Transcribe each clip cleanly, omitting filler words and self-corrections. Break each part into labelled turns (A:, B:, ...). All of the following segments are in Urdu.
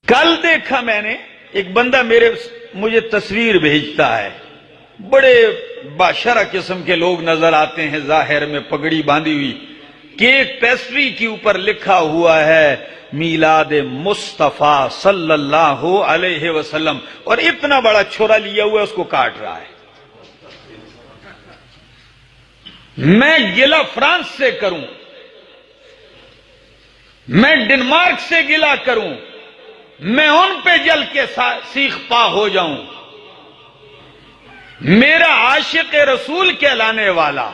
A: کل دیکھا میں نے ایک بندہ مجھے تصویر بھیجتا ہے، بڑے باشرہ قسم کے لوگ نظر آتے ہیں، ظاہر میں پگڑی باندھی ہوئی، کیک پیسٹری کے اوپر لکھا ہوا ہے میلاد مصطفیٰ صلی اللہ علیہ وسلم، اور اتنا بڑا چھرا لیا ہوا ہے، اس کو کاٹ رہا ہے۔ میں گلہ فرانس سے کروں، میں ڈنمارک سے گلہ کروں، میں ان پہ جل کے سیخ پا ہو جاؤں، میرا عاشق رسول کہلانے والا،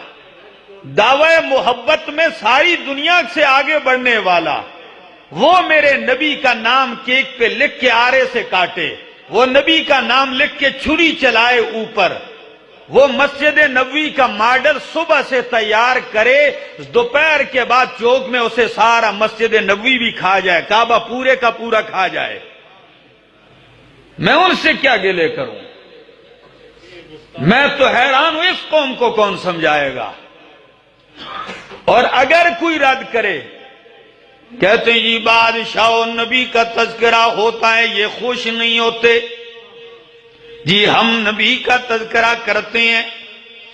A: دعوی محبت میں ساری دنیا سے آگے بڑھنے والا، وہ میرے نبی کا نام کیک پہ لکھ کے آرے سے کاٹے، وہ نبی کا نام لکھ کے چھری چلائے اوپر، وہ مسجد نبوی کا ماڈل صبح سے تیار کرے، دوپہر کے بعد چوک میں اسے سارا مسجد نبوی بھی کھا جائے، کعبہ پورے کا پورا کھا جائے، میں ان سے کیا گلے کروں؟ میں تو حیران ہوں، اس قوم کو کون سمجھائے گا؟ اور اگر کوئی رد کرے، کہتے ہیں جی بادشاہ و نبی کا تذکرہ ہوتا ہے، یہ خوش نہیں ہوتے، جی ہم نبی کا تذکرہ کرتے ہیں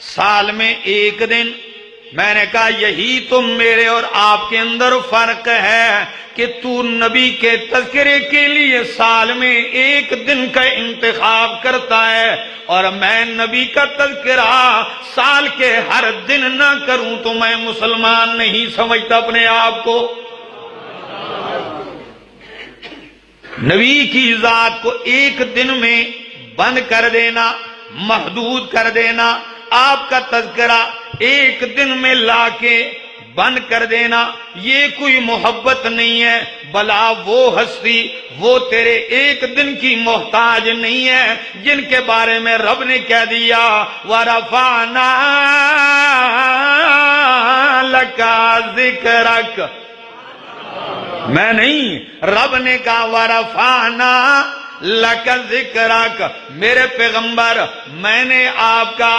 A: سال میں ایک دن۔ میں نے کہا یہی تو میرے اور آپ کے اندر فرق ہے کہ تو نبی کے تذکرے کے لیے سال میں ایک دن کا انتخاب کرتا ہے، اور میں نبی کا تذکرہ سال کے ہر دن نہ کروں تو میں مسلمان نہیں سمجھتا اپنے آپ کو۔ نبی کی ذات کو ایک دن میں بند کر دینا، محدود کر دینا، آپ کا تذکرہ ایک دن میں لا کے بند کر دینا، یہ کوئی محبت نہیں ہے، بلا وہ ہستی، وہ تیرے ایک دن کی محتاج نہیں ہے جن کے بارے میں رب نے کہہ دیا وَرَفَعْنَا لَكَ ذِكْرَكَ۔ میں نہیں، رب نے کہا وَرَفَعْنَا لَكَ ذِكْرَكَ، میرے پیغمبر میں نے آپ کا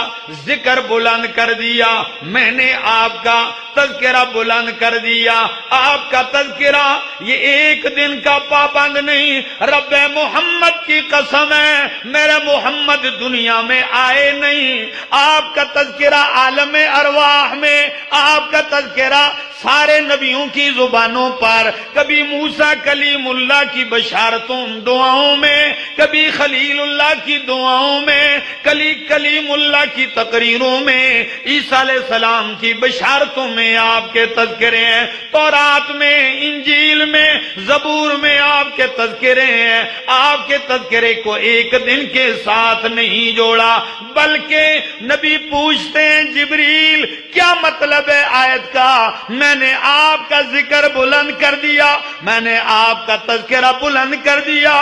A: ذکر بلند کر دیا، میں نے آپ کا تذکرہ بلند کر دیا۔ آپ کا تذکرہ یہ ایک دن کا پابند نہیں، رب محمد کی قسم ہے میرے محمد دنیا میں آئے نہیں، آپ کا تذکرہ عالم ارواح میں، آپ کا تذکرہ سارے نبیوں کی زبانوں پر، کبھی موسیٰ کلیم اللہ کی بشارتوں دعاؤں میں، کبھی خلیل اللہ کی دعاؤں میں، کلیم اللہ کی تقریروں میں، عیسیٰ علیہ السلام کی بشارتوں میں آپ کے تذکرے ہیں، تورات میں، انجیل میں، زبور میں آپ کے تذکرے ہیں۔ آپ کے تذکرے کو ایک دن کے ساتھ نہیں جوڑا، بلکہ نبی پوچھتے ہیں جبریل کیا مطلب ہے آیت کا؟ میں نے آپ کا ذکر بلند کر دیا، میں نے آپ کا تذکرہ بلند کر دیا،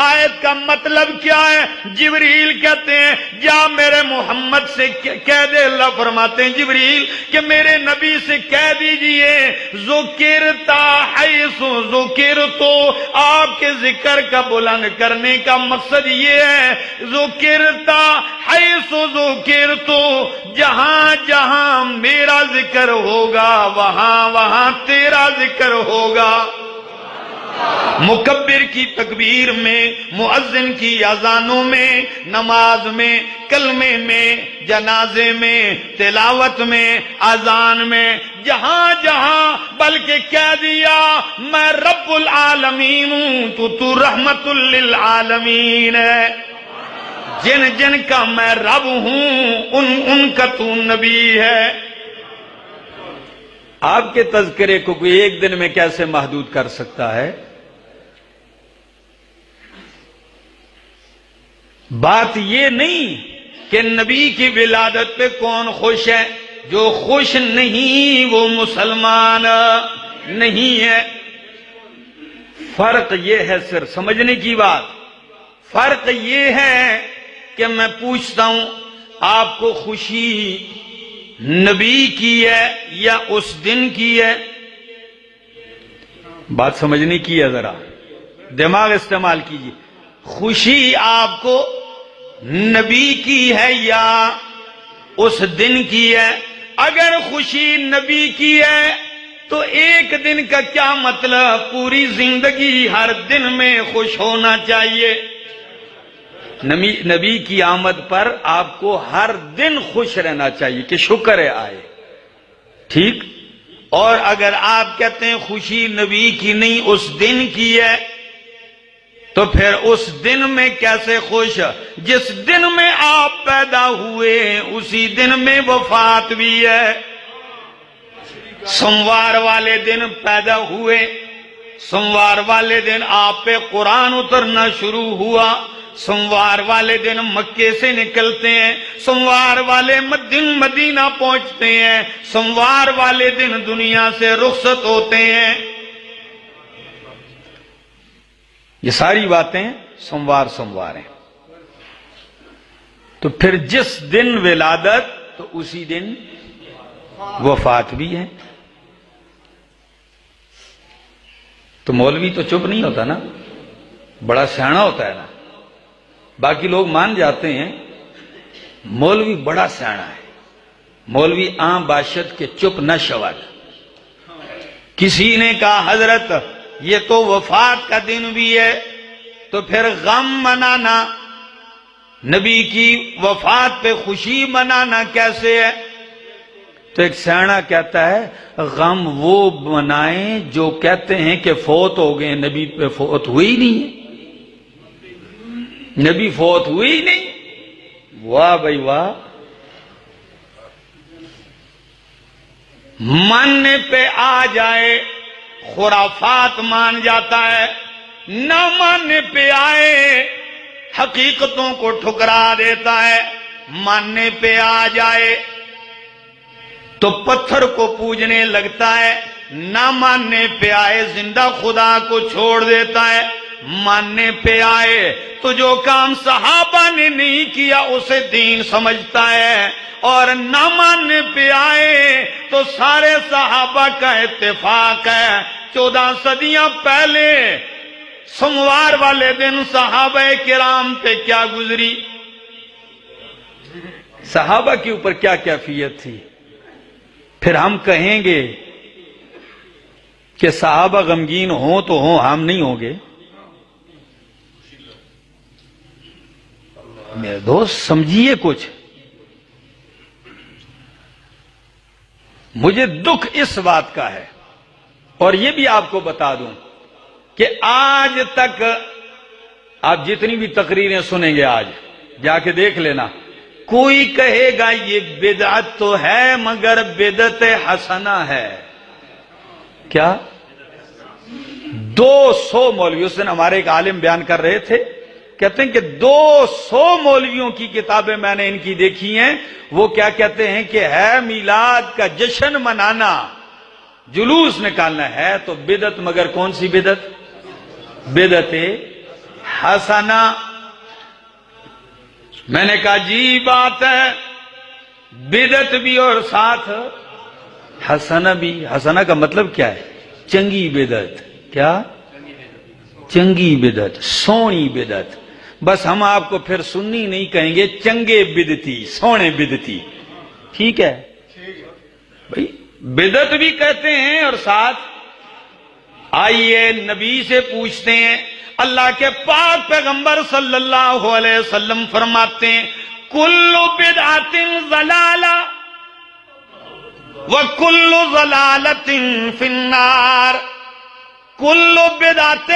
A: آیت کا مطلب کیا ہے؟ جبریل کہتے ہیں جا میرے محمد سے کہہ دے، اللہ فرماتے ہیں جبریل کہ میرے نبی سے کہہ دیجئے ذکرتا حیث ذکرتو، آپ کے ذکر کا بلند کرنے کا مقصد یہ ہے ذکرتا حیث ذکرتو، جہاں جہاں میرا ذکر ہوگا وہاں وہاں تیرا ذکر ہوگا۔ مکبر کی تکبیر میں، مؤذن کی اذانوں میں، نماز میں، کلمے میں، جنازے میں، تلاوت میں، اذان میں، جہاں جہاں، بلکہ کہہ دیا میں رب العالمین ہوں تو رحمت للعالمین ہے، جن جن کا میں رب ہوں ان کا تو نبی ہے۔ آپ کے تذکرے کو کوئی ایک دن میں کیسے محدود کر سکتا ہے؟ بات یہ نہیں کہ نبی کی ولادت پہ کون خوش ہے، جو خوش نہیں وہ مسلمان نہیں ہے۔ فرق یہ ہے، صرف سمجھنے کی بات، فرق یہ ہے کہ میں پوچھتا ہوں آپ کو خوشی نبی کی ہے یا اس دن کی ہے؟ بات سمجھنے کی ہے، ذرا دماغ استعمال کیجیے۔ خوشی آپ کو نبی کی ہے یا اس دن کی ہے؟ اگر خوشی نبی کی ہے تو ایک ایک دن کا کیا مطلب؟ پوری زندگی ہر دن میں خوش ہونا چاہیے. نبی کی آمد پر آپ کو ہر دن خوش رہنا چاہیے کہ شکر ہے آئے. ٹھیک. اور اگر آپ کہتے ہیں خوشی نبی کی نہیں اس دن کی ہے تو پھر اس دن میں کیسے خوش؟ جس دن میں آپ پیدا ہوئے اسی دن میں وفات بھی ہے. سوموار والے دن پیدا ہوئے, سوموار والے دن آپ پہ قرآن اترنا شروع ہوا, سوموار والے دن مکے سے نکلتے ہیں, سوموار والے دن مدینہ پہنچتے ہیں, سوموار والے دن دنیا سے رخصت ہوتے ہیں. یہ ساری باتیں سوموار سوموار ہیں. تو پھر جس دن ولادت تو اسی دن وفات بھی ہے. تو مولوی تو چپ نہیں ہوتا نا, بڑا سیاںا ہوتا ہے نا. باقی لوگ مان جاتے ہیں مولوی بڑا سیاںا ہے, مولوی عام باشد کے چپ نہ شود. کسی نے کہا حضرت یہ تو وفات کا دن بھی ہے تو پھر غم منانا, نبی کی وفات پہ خوشی منانا کیسے ہے؟ تو ایک سیاںا کہتا ہے غم وہ منائیں جو کہتے ہیں کہ فوت ہو گئے, نبی پہ فوت ہوئی نہیں ہے, نبی فوت ہوئی نہیں. واہ بھائی واہ. ماننے پہ آ جائے خرافات مان جاتا ہے, نہ ماننے پہ آئے حقیقتوں کو ٹھکرا دیتا ہے. ماننے پہ آ جائے تو پتھر کو پوجنے لگتا ہے, نہ ماننے پہ آئے زندہ خدا کو چھوڑ دیتا ہے. ماننے پہ آئے تو جو کام صحابہ نے نہیں کیا اسے دین سمجھتا ہے, اور نہ ماننے پہ آئے تو سارے صحابہ کا اتفاق ہے 14 صدیاں پہلے سوموار والے دن صحابہ کرام پہ کیا گزری, صحابہ کے اوپر کیا کیفیت تھی. پھر ہم کہیں گے کہ صحابہ غمگین ہوں تو ہوں, ہم نہیں ہوں گے. میرے دوست سمجھیے کچھ. مجھے دکھ اس بات کا ہے, اور یہ بھی آپ کو بتا دوں کہ آج تک آپ جتنی بھی تقریریں سنیں گے آج جا کے دیکھ لینا, کوئی کہے گا یہ بدعت تو ہے مگر بدعت حسنہ ہے. کیا 200 مولوی, اس دن ہمارے ایک عالم بیان کر رہے تھے, کہتے ہیں کہ 200 مولویوں کی کتابیں میں نے ان کی دیکھی ہیں, وہ کیا کہتے ہیں کہ ہے میلاد کا جشن منانا, جلوس نکالنا ہے تو بدعت, مگر کون سی بدعت؟ بدعت حسنہ. میں نے کہا جی بات ہے, بدعت بھی اور ساتھ حسنہ بھی. حسنہ کا مطلب کیا ہے؟ چنگی بدعت. کیا؟ چنگی بدعت, سونی بدعت. بس ہم آپ کو پھر سنی نہیں کہیں گے, چنگے بدعتی, سونے بدعتی. ٹھیک ہے بھائی, بدعت بھی کہتے ہیں اور ساتھ. آئیے نبی سے پوچھتے ہیں, اللہ کے پاک پیغمبر صلی اللہ علیہ وسلم فرماتے ہیں کل بدعت ضلالہ وکل ضلالۃ فی النار. کل بدعت,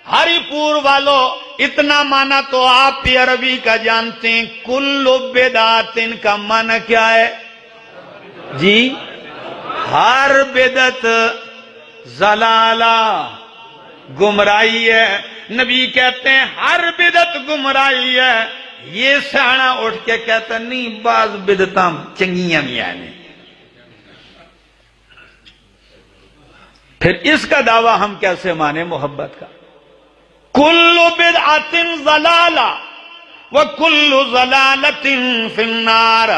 A: ہری پور والو اتنا معنی تو آپ بھی عربی کا جانتے ہیں, کل بدعت کا معنی کیا ہے جی؟ ہر بدعت ضلالہ, گمراہی ہے. نبی کہتے ہیں ہر بدعت گمراہی ہے. یہ سیاںا اٹھ کے کہتا نہیں بعض بدعتاں چنگیاں میاں نے. پھر اس کا دعویٰ ہم کیسے مانے محبت کا؟ کل بدعت ضلالہ وکل ضلالۃ فی النار.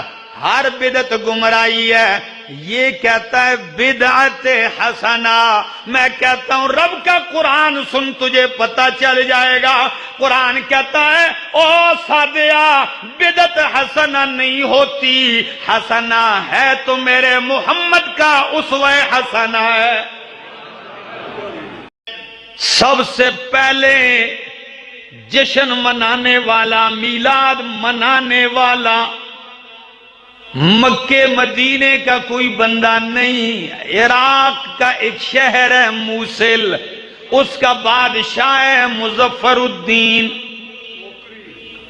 A: ہر بدعت گمراہی ہے. یہ کہتا ہے بدعت حسنہ. میں کہتا ہوں رب کا قرآن سن تجھے پتہ چل جائے گا. قرآن کہتا ہے او سادیا بدعت حسنہ نہیں ہوتی، حسنہ ہے تو میرے محمد کا اسوہ حسنہ ہے. سب سے پہلے جشن منانے والا، میلاد منانے والا مکے مدینے کا کوئی بندہ نہیں، عراق کا ایک شہر ہے موصل، اس کا بادشاہ ہے مظفر الدین.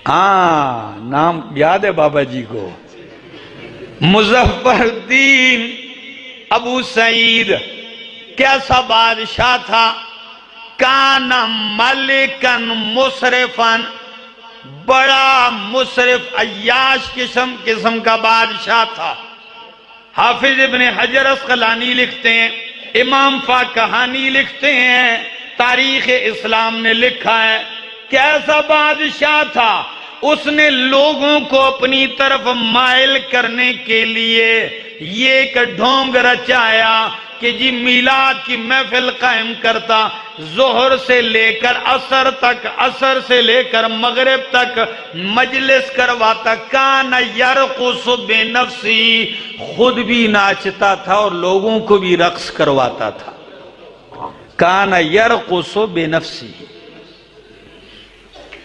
A: ہاں نام یاد ہے بابا جی کو، مظفر الدین ابو سعید. کیسا بادشاہ تھا؟ کان ملکن مصرفن، بڑا مصرف عیاش قسم کا بادشاہ تھا. حافظ ابن حجر اسقلانی لکھتے ہیں، امام فاقہانی لکھتے ہیں، تاریخ اسلام نے لکھا ہے کیسا بادشاہ تھا. اس نے لوگوں کو اپنی طرف مائل کرنے کے لیے یہ ایک ڈھونگ رچایا کہ جی میلاد کی محفل قائم کرتا، ظہر سے لے کر عصر تک، عصر سے لے کر مغرب تک مجلس کرواتا. کان یرقص بنفسی، خود بھی ناچتا تھا اور لوگوں کو بھی رقص کرواتا تھا. کان یرقص بنفسی،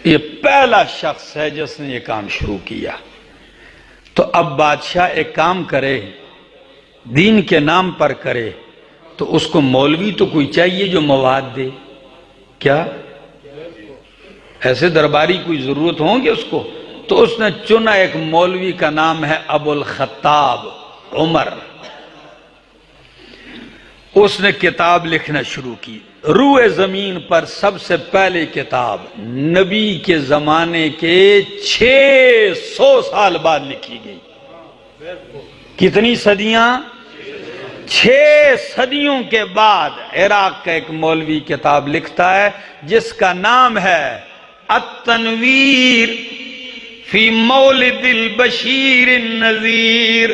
A: یہ پہلا شخص ہے جس نے یہ کام شروع کیا. تو اب بادشاہ ایک کام کرے، دین کے نام پر کرے، تو اس کو مولوی تو کوئی چاہیے جو مواد دے. کیا ایسے درباری کوئی ضرورت ہوں گے اس کو؟ تو اس نے چنا ایک مولوی کا نام ہے ابو الخطاب عمر. اس نے کتاب لکھنا شروع کی. روئے زمین پر سب سے پہلے کتاب نبی کے زمانے کے 600 سال بعد لکھی گئی. کتنی صدیاں؟ 6 صدیوں کے بعد عراق کا ایک مولوی کتاب لکھتا ہے جس کا نام ہے التنویر فی مولد البشیر النذیر.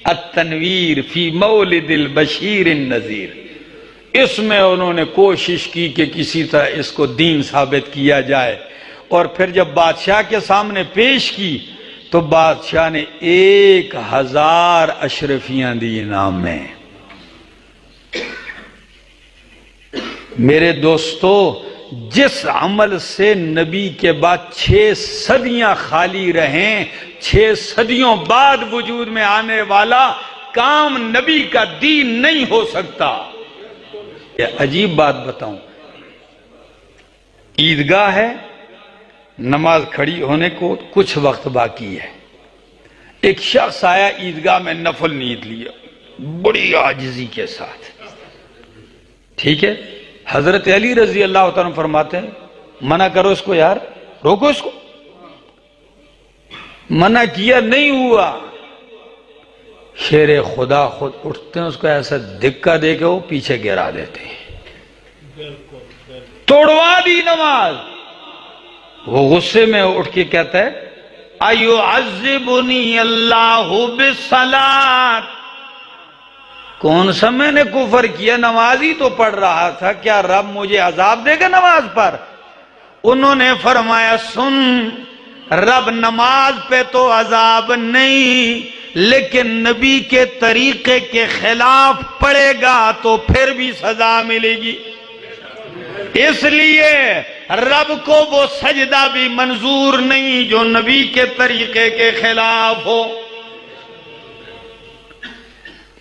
A: التنویر فی مولد البشیر النذیر. اس میں انہوں نے کوشش کی کہ کسی طرح اس کو دین ثابت کیا جائے، اور پھر جب بادشاہ کے سامنے پیش کی تو بادشاہ نے 1000 اشرفیاں دی انعام میں. میرے دوستو، جس عمل سے نبی کے بعد 6 صدیاں خالی رہیں، 6 صدیوں بعد وجود میں آنے والا کام نبی کا دین نہیں ہو سکتا. عجیب بات بتاؤں، عیدگاہ ہے، نماز کھڑی ہونے کو کچھ وقت باقی ہے. ایک شخص آیا عیدگاہ میں نفل نیت لیا بڑی عاجزی کے ساتھ. ٹھیک ہے، حضرت علی رضی اللہ تعالیٰ فرماتے ہیں منع کرو اس کو، یار روکو اس کو. منع کیا نہیں ہوا. شیر خدا خود اٹھتے ہیں، اس کو ایسا دھکا دے کے وہ پیچھے گرا دیتے ہیں. توڑوا دی نماز. وہ غصے میں اٹھ کے کہتا ہے ایعذبنی اللہ بالصلاۃ، کون سا میں نے کفر کیا، نماز ہی تو پڑھ رہا تھا، کیا رب مجھے عذاب دے گا نماز پر؟ انہوں نے فرمایا سن، رب نماز پہ تو عذاب نہیں، لیکن نبی کے طریقے کے خلاف پڑے گا تو پھر بھی سزا ملے گی. اس لیے رب کو وہ سجدہ بھی منظور نہیں جو نبی کے طریقے کے خلاف ہو.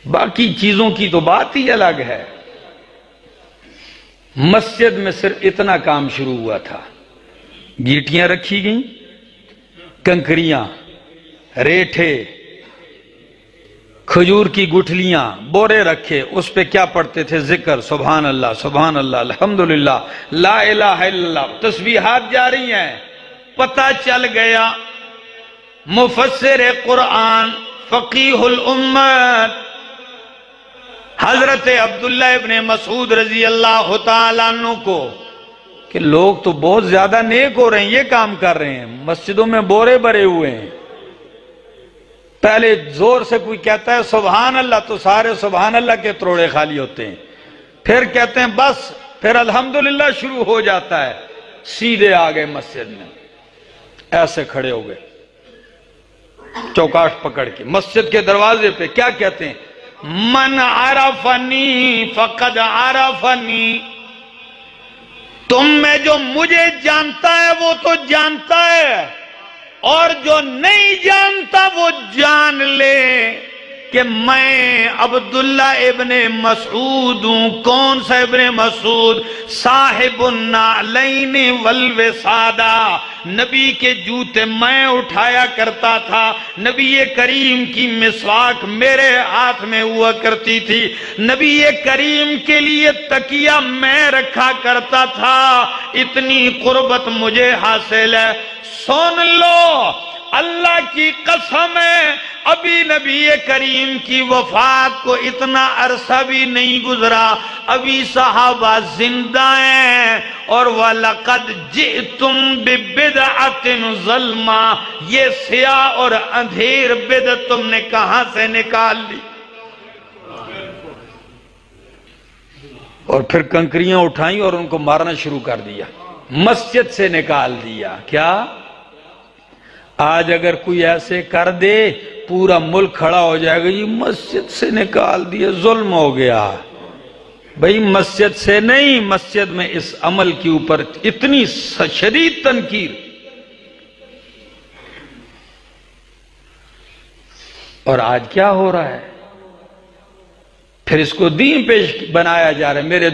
A: باقی چیزوں کی تو بات ہی الگ ہے. مسجد میں صرف اتنا کام شروع ہوا تھا، گیٹیاں رکھی گئیں، کنکریاں، ریٹھے، کھجور کی گٹھلیاں، بورے رکھے، اس پہ کیا پڑھتے تھے؟ ذکر، سبحان اللہ سبحان اللہ الحمدللہ لا الہ الا اللہ، تسبیحات جاری ہیں. پتہ چل گیا مفسر قرآن فقیہ الامت حضرت عبداللہ ابن مسعود رضی اللہ تعالیٰ عنہ کو کہ لوگ تو بہت زیادہ نیک ہو رہے ہیں، یہ کام کر رہے ہیں، مسجدوں میں بورے بھرے ہوئے ہیں. پہلے زور سے کوئی کہتا ہے سبحان اللہ تو سارے سبحان اللہ کے تروڑے خالی ہوتے ہیں، پھر کہتے ہیں بس، پھر الحمدللہ شروع ہو جاتا ہے، سیدھے آ گئے مسجد میں، ایسے کھڑے ہو گئے چوکاش پکڑ کے مسجد کے دروازے پہ، کیا کہتے ہیں؟ من عرفنی فقد عرفنی، تم میں جو مجھے جانتا ہے وہ تو جانتا ہے، اور جو نہیں جانتا وہ جان لے کہ میں عبداللہ ابن مسعود ہوں۔ کون سا ابن مسعود؟ صاحب النعلین والوسادہ، نبی کے جوتے میں اٹھایا کرتا تھا، نبی کریم کی مسواک میرے ہاتھ میں ہوا کرتی تھی، نبی کریم کے لیے تکیہ میں رکھا کرتا تھا، اتنی قربت مجھے حاصل ہے۔ سن لو، اللہ کی قسم ہے، ابھی نبی کریم کی وفات کو اتنا عرصہ بھی نہیں گزرا، ابھی صحابہ زندہ ہیں، اور وَلَقَدْ جِئْتُمْ بِبِدْعَةٍ ظَلْمَةٍ، یہ سیاہ اور اندھیر بدعت تم نے کہاں سے نکال لی؟ اور پھر کنکریاں اٹھائیں اور ان کو مارنا شروع کر دیا، مسجد سے نکال دیا۔ کیا آج اگر کوئی ایسے کر دے پورا ملک کھڑا ہو جائے گا، یہ مسجد سے نکال دیا، ظلم ہو گیا۔ بھئی مسجد سے نہیں، مسجد میں اس عمل کے اوپر اتنی شدید تنقید، اور آج کیا ہو رہا ہے؟ پھر اس کو دین پیش بنایا جا رہا ہے۔ میرے